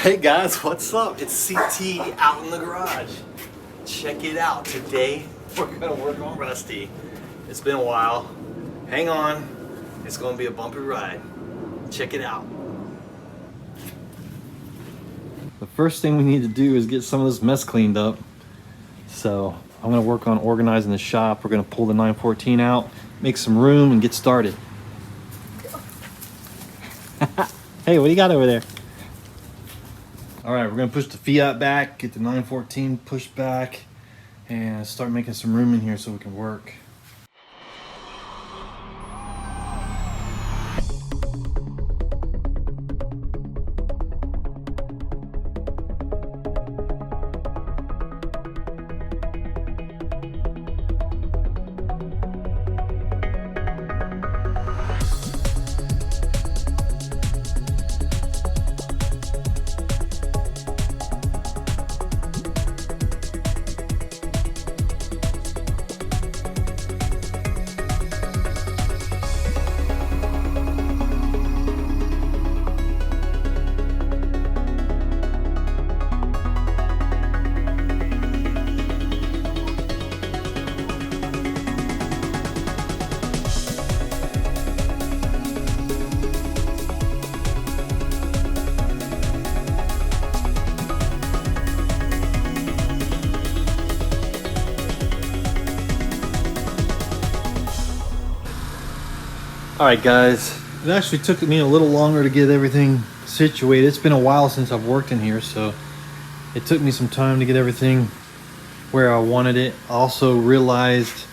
Hey guys, what's up? It's CT out in the garage. Check it out. Today we're gonna work on Rusty. It's been a while. Hang on. It's gonna be a bumpy ride. Check it out. The first thing we need to do is get some of this mess cleaned up. So I'm gonna work on organizing the shop. We're gonna pull the 914 out, make some room, and get started. Hey, what do you got over there? All right, we're gonna push the Fiat back, get the 914 pushed back, and start making some room in here so we can work. All right, guys, it actually took me a little longer to get everything situated. It's been a while since I've worked in here, so it took me some time to get everything where I wanted it. I also realized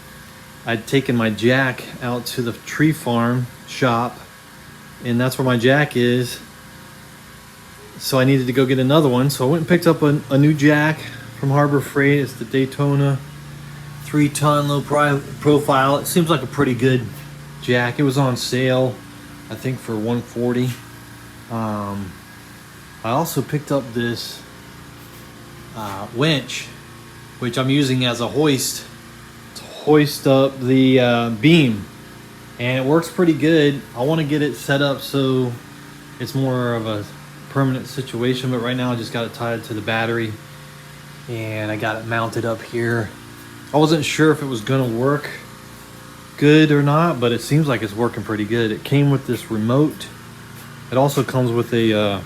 I'd taken my jack out to the tree farm shop, and that's where my jack is. So I needed to go get another one. So I went and picked up a new jack from Harbor Freight. It's the Daytona 3-ton low profile. It seems like a pretty good jack. It was on sale, I think, for $140. I also picked up this winch, which I'm using as a hoist to hoist up the beam, and it works pretty good. I want to get it set up so it's more of a permanent situation, but right now I just got it tied to the battery and I got it mounted up here. I wasn't sure if it was gonna work good or not, but it seems like it's working pretty good. It came with this remote. It also comes with a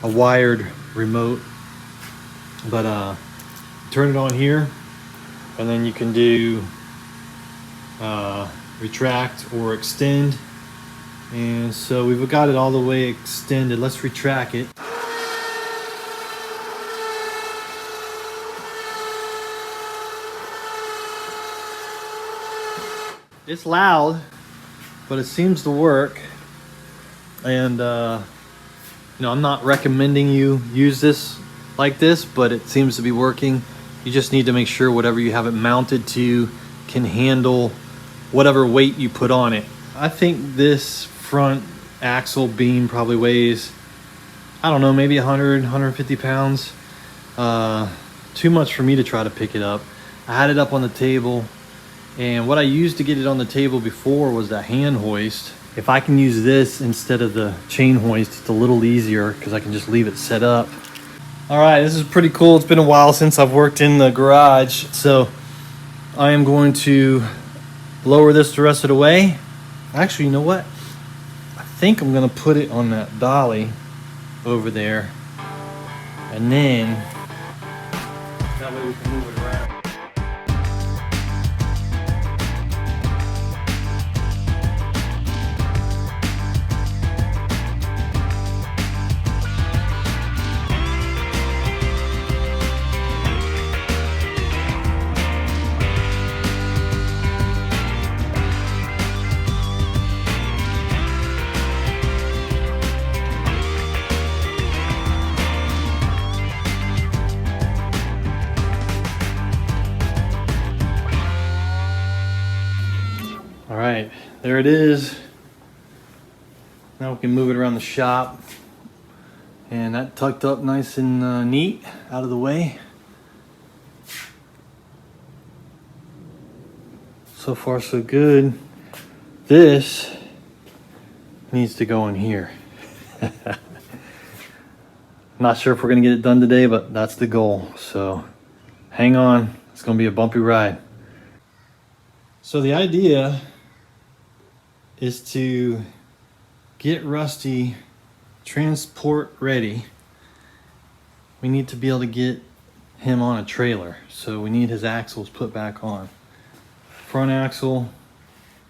wired remote, but turn it on here and then you can do retract or extend, and so we've got it all the way extended. Let's retract it. It's loud, but it seems to work. And I'm not recommending you use this like this, but it seems to be working. You just need to make sure whatever you have it mounted to can handle whatever weight you put on it. I think this front axle beam probably weighs, I don't know, maybe 100, 150 pounds. Too much for me to try to pick it up. I had it up on the table, and what I used to get it on the table before was the hand hoist. If I can use this instead of the chain hoist, it's a little easier because I can just leave it set up. All right, this is pretty cool. It's been a while since I've worked in the garage, so I am going to lower this the rest of the way. Actually, you know what? I think I'm gonna put it on that dolly over there, and then that way we can move it around. All right, there it is. Now we can move it around the shop. And that tucked up nice and neat, out of the way. So far so good. This needs to go in here. Not sure if we're gonna get it done today, but that's the goal. So hang on, it's gonna be a bumpy ride. So the idea is to get Rusty transport ready. We need to be able to get him on a trailer. So we need his axles put back on. Front axle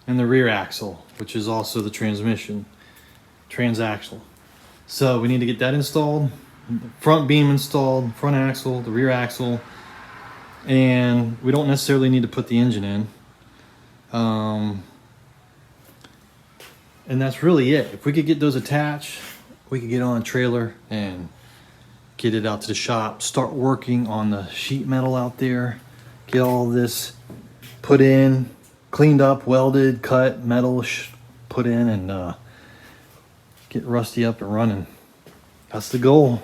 and the rear axle, which is also the transmission, transaxle. So we need to get that installed, front beam installed, front axle, the rear axle, and we don't necessarily need to put the engine in. And that's really it. If we could get those attached, we could get on a trailer and get it out to the shop, start working on the sheet metal out there, get all this put in, cleaned up, welded, cut, metal put in, and get Rusty up and running. That's the goal.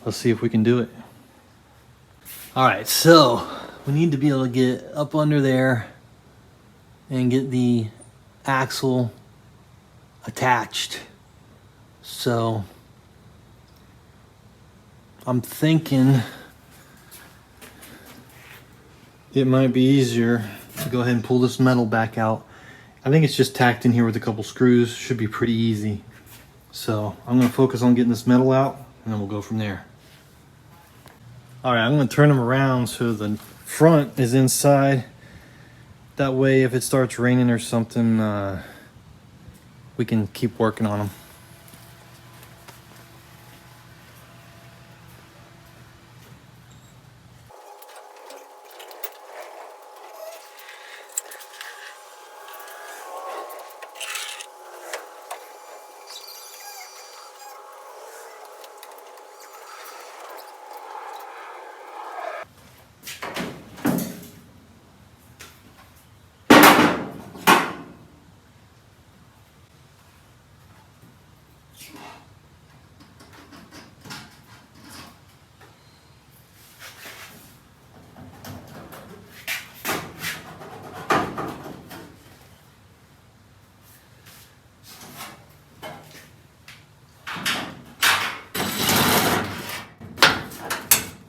Let's see if we can do it. All right, so we need to be able to get up under there and get the axle attached. So I'm thinking it might be easier to go ahead and pull this metal back out. I think it's just tacked in here with a couple screws. Should be pretty easy. So I'm gonna focus on getting this metal out and then we'll go from there. All right, I'm gonna turn them around so the front is inside. That way if it starts raining or something, we can keep working on them.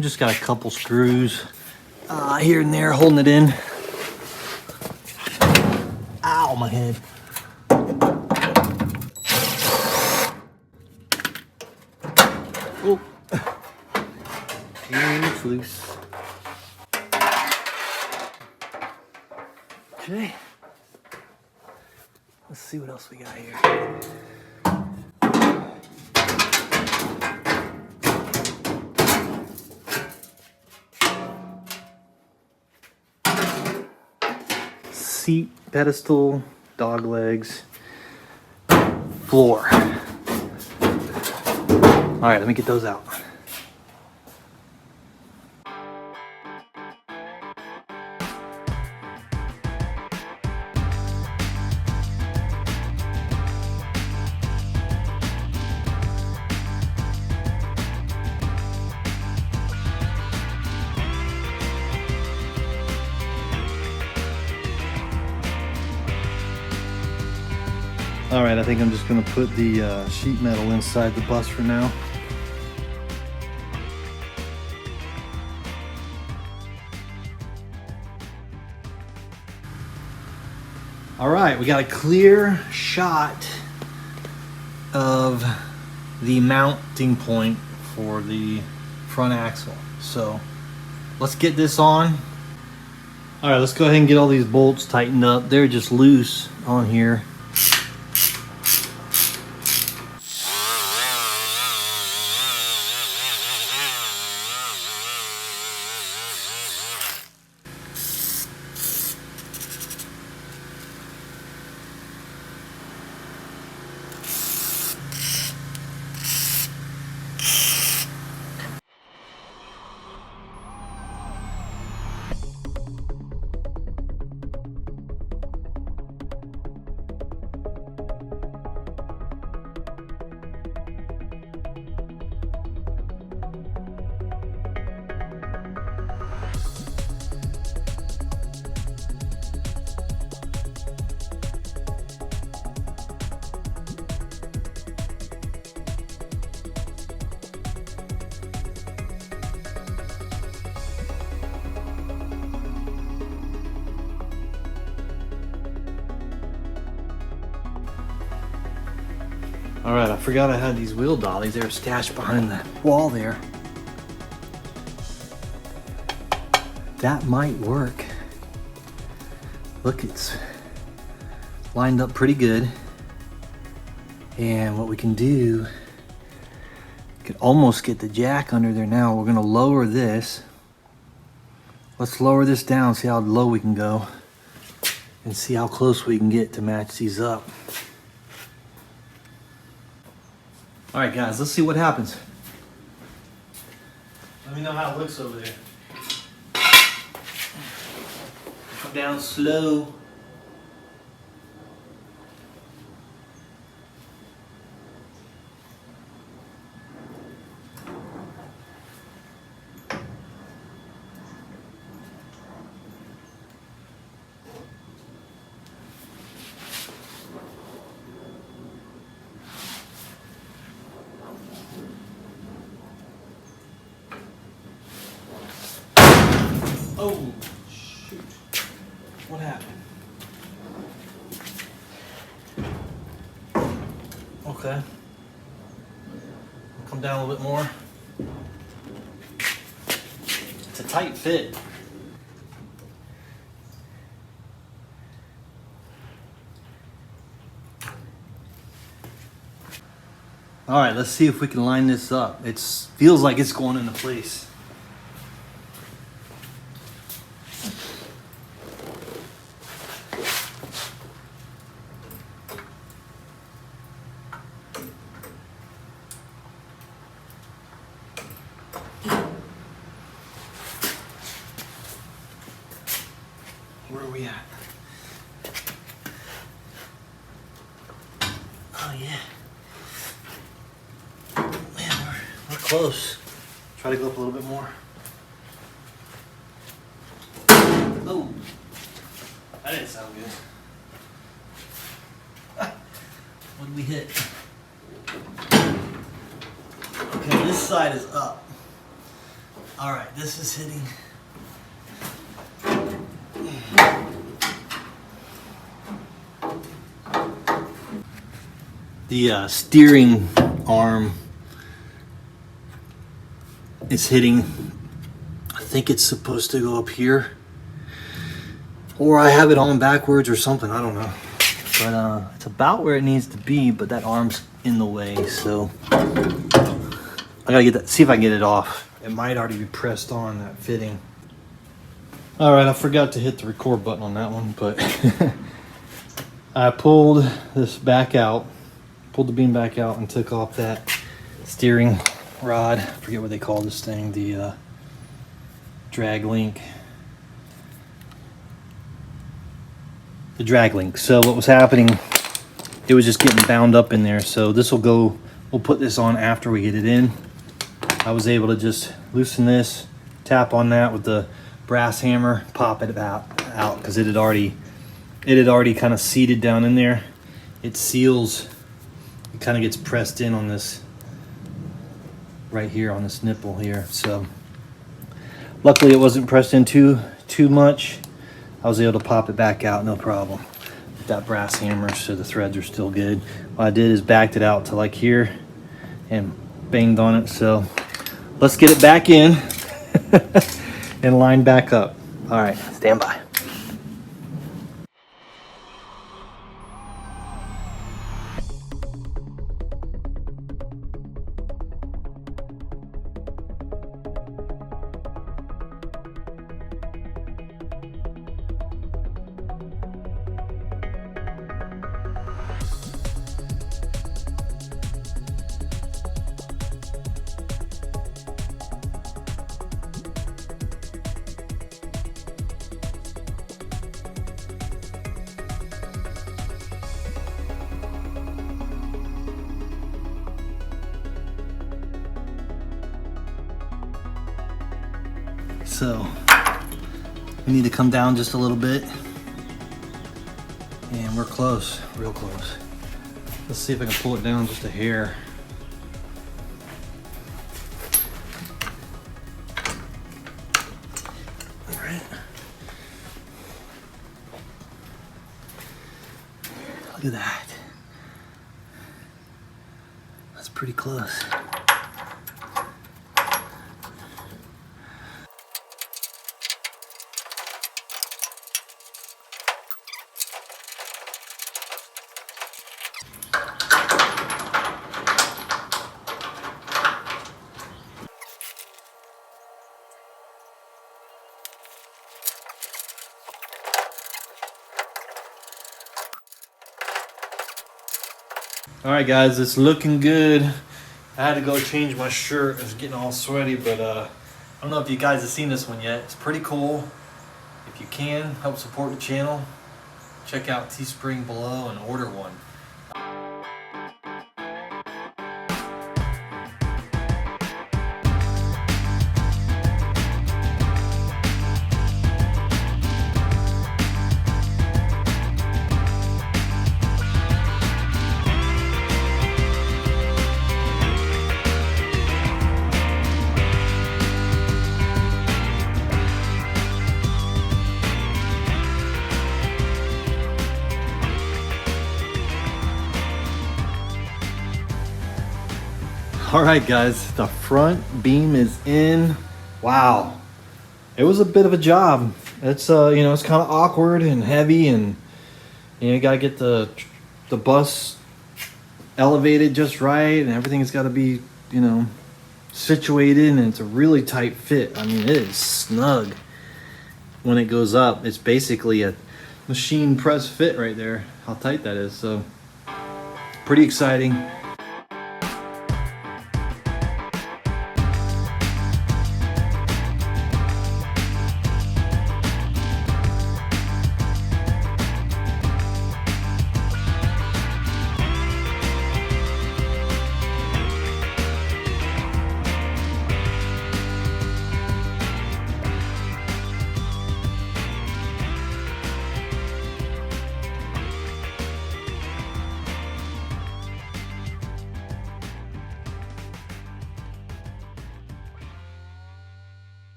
Just got a couple screws here and there holding it in. Ow, my head. Oh, and it's loose. Okay, let's see what else we got here. Seat, pedestal, dog legs, floor. All right, let me get those out. All right, I think I'm just gonna put the sheet metal inside the bus for now. All right, we got a clear shot of the mounting point for the front axle. So let's get this on. All right, let's go ahead and get all these bolts tightened up. They're just loose on here. All right, I forgot I had these wheel dollies. They were stashed behind the wall there. That might work. Look, it's lined up pretty good. And what we can do, could almost get the jack under there now. We're gonna lower this. Let's lower this down, see how low we can go, and see how close we can get to match these up. All right, guys, let's see what happens. Let me know how it looks over there. Come down slow. Oh, shoot. What happened? Okay. Come down a little bit more. It's a tight fit. All right, let's see if we can line this up. It feels like it's going into place. Where are we at? Oh yeah. Man, we're close. Try to go up a little bit more. Oh, that didn't sound good. What did we hit? Okay, this side is up. All right, this is hitting. The steering arm is hitting, I think it's supposed to go up here, or I have it on backwards or something, I don't know. But it's about where it needs to be, but that arm's in the way, so I gotta get that, see if I can get it off. It might already be pressed on, that fitting. All right, I forgot to hit the record button on that one, but I pulled this back out, pulled the beam back out and took off that steering rod. I forget what they call this thing, the drag link. The drag link. So what was happening, it was just getting bound up in there. So this will go, we'll put this on after we get it in. I was able to just loosen this, tap on that with the brass hammer, pop it out because it had already kind of seated down in there. It seals, it kind of gets pressed in on this right here on this nipple here. So luckily it wasn't pressed in too much. I was able to pop it back out, no problem. With that brass hammer, so the threads are still good. What I did is backed it out to like here and banged on it. So let's get it back in and line back up. All right, stand by. So we need to come down just a little bit, and we're close, real close. Let's see if I can pull it down just a hair. All right. Look at that. pretty close. All right, guys, it's looking good. I had to go change my shirt. It was getting all sweaty, but I don't know if you guys have seen this one yet. It's pretty cool. If you can, help support the channel. Check out Teespring below and order one. All right, guys, the front beam is in. Wow, it was a bit of a job. It's you know, it's kind of awkward and heavy, and you gotta get the bus elevated just right, and everything's got to be, you know, situated, and it's a really tight fit. I mean, it is snug when it goes up. It's basically a machine press fit right there, how tight that is. So pretty exciting.